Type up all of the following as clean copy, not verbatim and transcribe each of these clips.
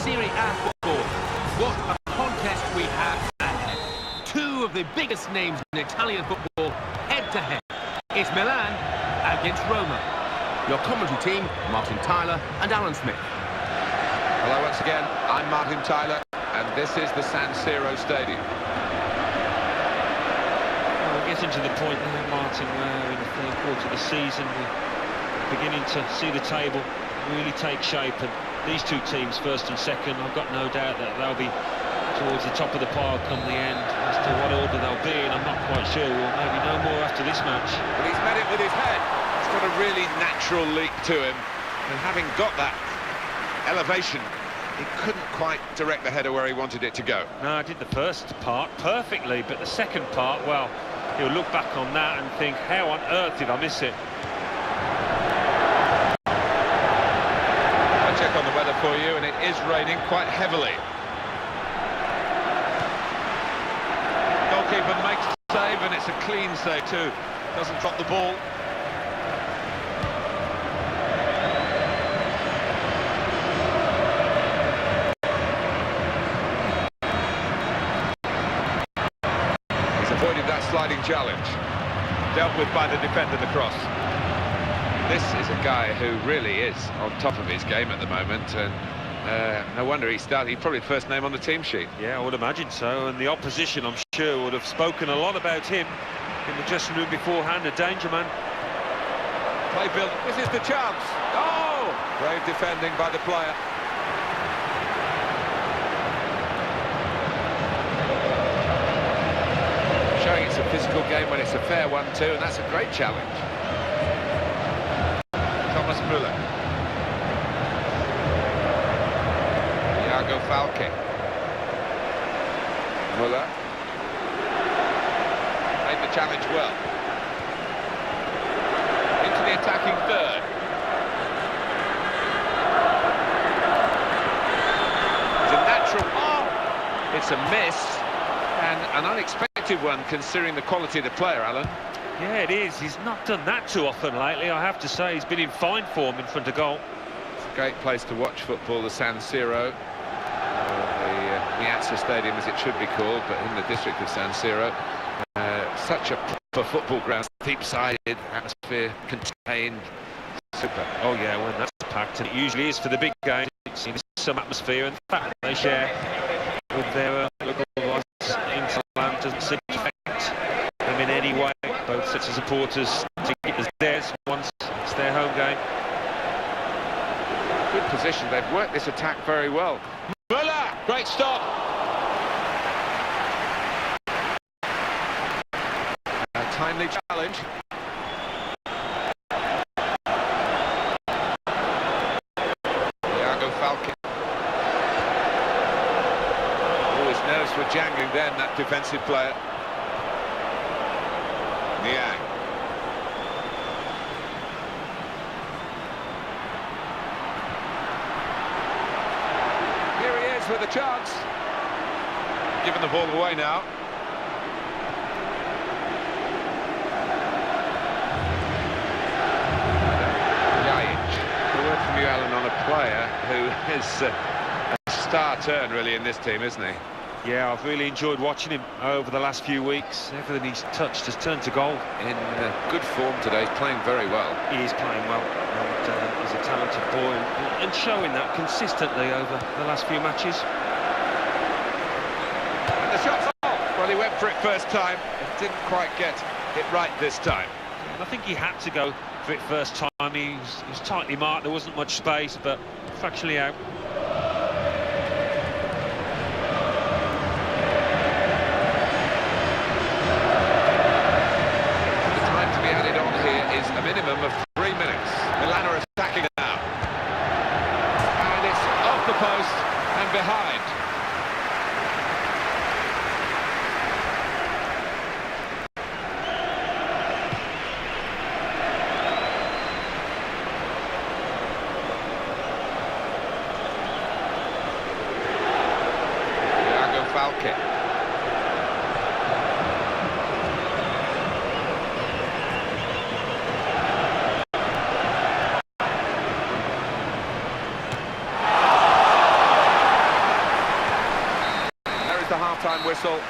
Serie A football. What a contest we have ahead. Two of the biggest names in Italian football head-to-head. It's Milan against Roma. Your commentary team, Martin Tyler and Alan Smith. Hello once again, I'm Martin Tyler, and this is the San Siro Stadium. Well, we're getting to the point now, Martin, where in the third quarter of the season we're beginning to see the table really take shape, and these two teams, first and second, I've got no doubt that they'll be towards the top of the pile come the end. As to what order they'll be, and I'm not quite sure. We'll maybe know more after this match. But he's met it with his head. He's got a really natural leap to him, and having got that elevation, he couldn't quite direct the header where he wanted it to go. No, I did the first part perfectly, but the second part, well, he'll look back on that and think, how on earth did I miss it? I'll check on the weather for you, and it is raining quite heavily. Goalkeeper makes the save, and it's a clean save too. Doesn't drop the ball. Avoided that sliding challenge. Dealt with by the defender, the cross. This is a guy who really is on top of his game at the moment, and no wonder he started. He's probably the first name on the team sheet. Yeah, I would imagine so, and the opposition, I'm sure, would have spoken a lot about him in the dressing room beforehand. A danger man. Play build. This is the chance. Oh! Brave defending by the player. Showing it's a physical game when it's a fair one too, and that's a great challenge. Thomas Müller. Iago Falque. Müller. Made the challenge well. Into the attacking third. It's a natural... Oh! It's a miss, and an unexpected one considering the quality of the player, Alan. Yeah, it is. He's not done that too often lately, I have to say. He's been in fine form in front of goal. It's a great place to watch football, the San Siro. The Piazza Stadium, as it should be called, but in the district of San Siro. Such a proper football ground. Deep-sided, atmosphere contained. Super. Oh yeah, when that's packed, and it usually is for the big game. It's some atmosphere, and the fact that they share with their local rivals in Milan doesn't seem to affect them in any way. Both sets of supporters think it as theirs once it's their home game. Good position. They've worked this attack very well. Müller, great stop. A timely challenge. Iago Falque. Oh, his nerves were jangling then, that defensive player. Niang. Here he is with a chance. Giving the ball away now. A word from you, Alan, on a player who is a star turn really in this team, isn't he? Yeah, I've really enjoyed watching him over the last few weeks. Everything he's touched has turned to gold. In good form today, he's playing very well. He is playing well, and he's a talented boy, and showing that consistently over the last few matches. And the shot's off. Well, he went for it first time. He didn't quite get it right this time. And I think he had to go for it first time. He was tightly marked, there wasn't much space, but fractionally out. Is a minimum of 3 minutes. Milan are attacking now. And it's off the post and behind. Iago Falque. half-time whistle,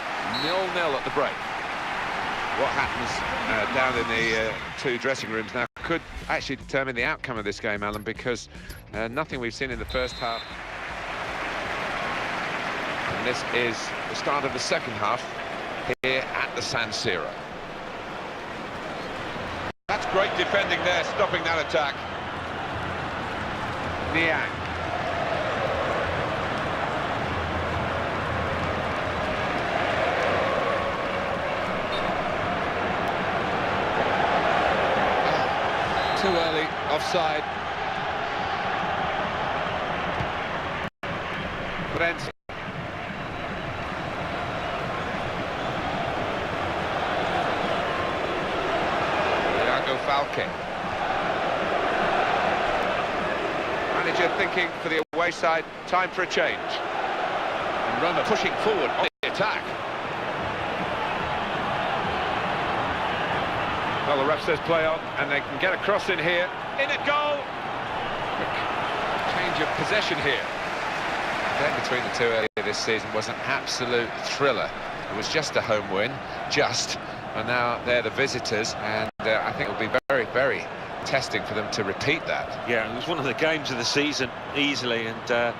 0-0 at the break. What happens down in the two dressing rooms now could actually determine the outcome of this game, Alan, because nothing we've seen in the first half. And this is the start of the second half here at the San Siro. That's great defending there, stopping that attack. Niang. Too early, offside. Brent. Falke. Manager thinking for the away side, time for a change. And Roma pushing forward on the attack. Well, the ref says play on, and they can get a cross in here. In at goal! Change of possession here. The game between the two earlier this season was an absolute thriller. It was just a home win, and now they're the visitors, and I think it'll be very, very testing for them to repeat that. Yeah, it was one of the games of the season, easily, and,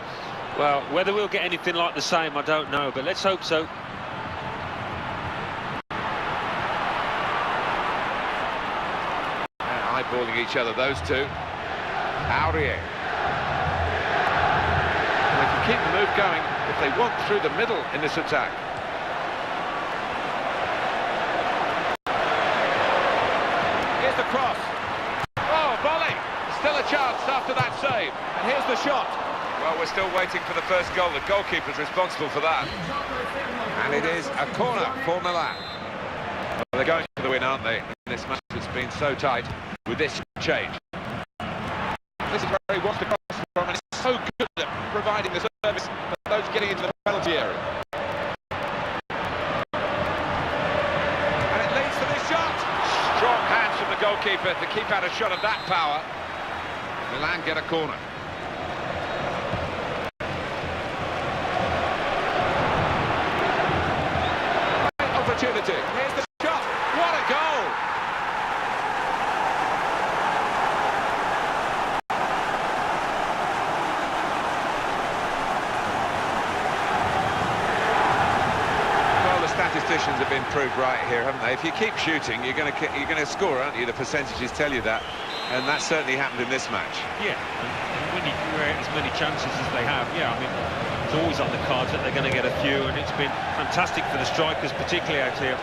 well, whether we'll get anything like the same, I don't know, but let's hope so. Eyeballing each other, those two. Aurier. They can keep the move going if they want through the middle in this attack. Here's the cross. Oh, volley! Still a chance after that save. And here's the shot. Well, we're still waiting for the first goal. The goalkeeper's responsible for that. And it is a corner for Milan. Well, they're going for the win, aren't they? This match has been so tight with this change. This is where he wants to cross from, and he's so good at providing the service for those getting into the penalty area. And it leads to this shot. Strong hands from the goalkeeper to keep out a shot of that power. Milan get a corner. Great opportunity. Here's the shot. What a goal! Statisticians have been proved right here, haven't they? If you keep shooting, you're going to score, aren't you? The percentages tell you that, and that certainly happened in this match. Yeah, and when you create as many chances as they have, yeah, I mean, it's always on the cards that they're going to get a few, and it's been fantastic for the strikers, particularly out here.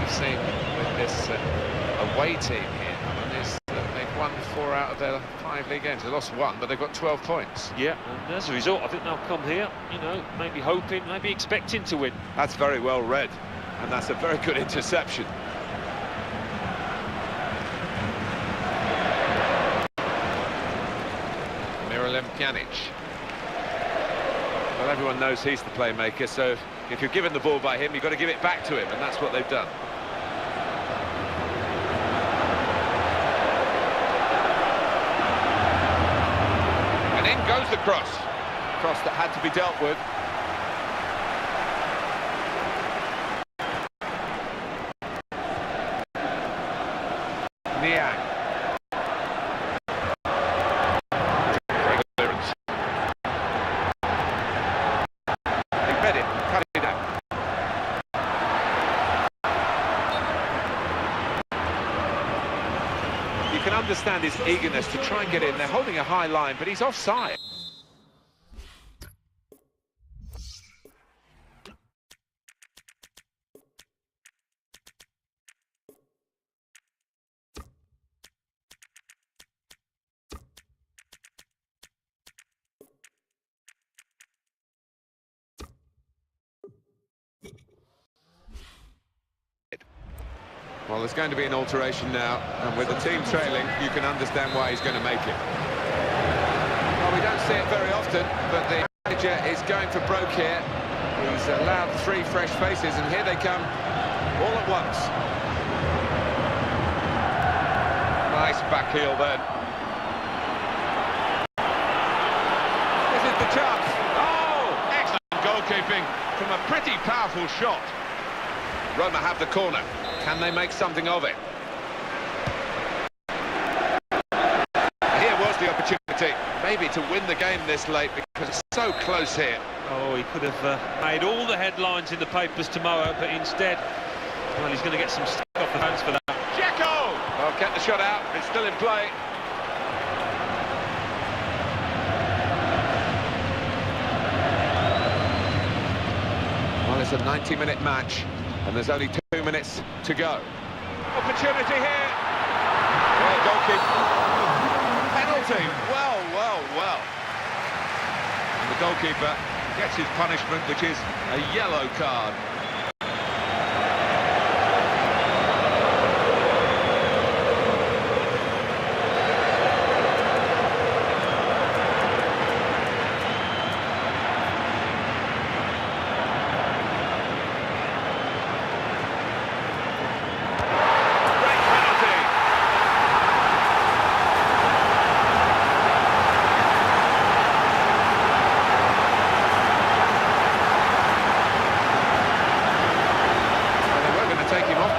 We've seen with this away team here, they've won 4 out of their 5 league games. They lost 1, but they've got 12 points. Yeah, and as a result, I think they'll come here, you know, maybe hoping, maybe expecting to win. That's very well read, and that's a very good interception. Miralem Pjanic. Well, everyone knows he's the playmaker, so if you're given the ball by him, you've got to give it back to him, and that's what they've done. Goes the cross that had to be dealt with. Niang. Great clearance. They fed it, cut it out. You can understand his eagerness to try and get in. They're holding a high line, but he's offside. Well, there's going to be an alteration now, and with the team trailing, you can understand why he's going to make it. Well, we don't see it very often, but the manager is going for broke here. He's allowed 3 fresh faces, and here they come, all at once. Nice back heel then. chance. Oh, excellent goalkeeping from a pretty powerful shot. Roma have the corner. Can they make something of it? Here was the opportunity, maybe to win the game this late, because it's so close here. Oh, he could have made all the headlines in the papers tomorrow, but instead, well, he's going to get some stick off the fans for that. Dzeko! Well, get the shot out. It's still in play. Well, it's a 90-minute match, and there's only 2 minutes to go. Opportunity here. Well, goalkeeper. Penalty. Well, well, well. And the goalkeeper gets his punishment, which is a yellow card.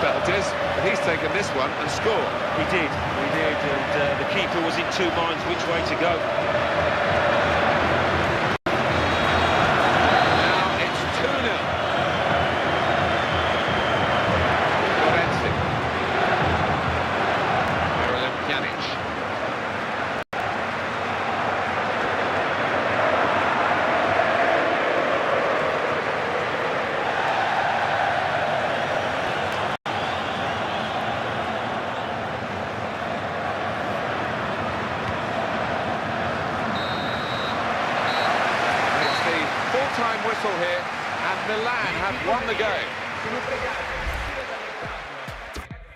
But he's taken this one and scored. He did, and the keeper was in two minds which way to go. Now it's 2-0. Lorenzi. Miralem Pjanic. Full-time whistle here, and Milan have won the game.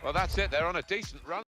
Well, that's it. They're on a decent run.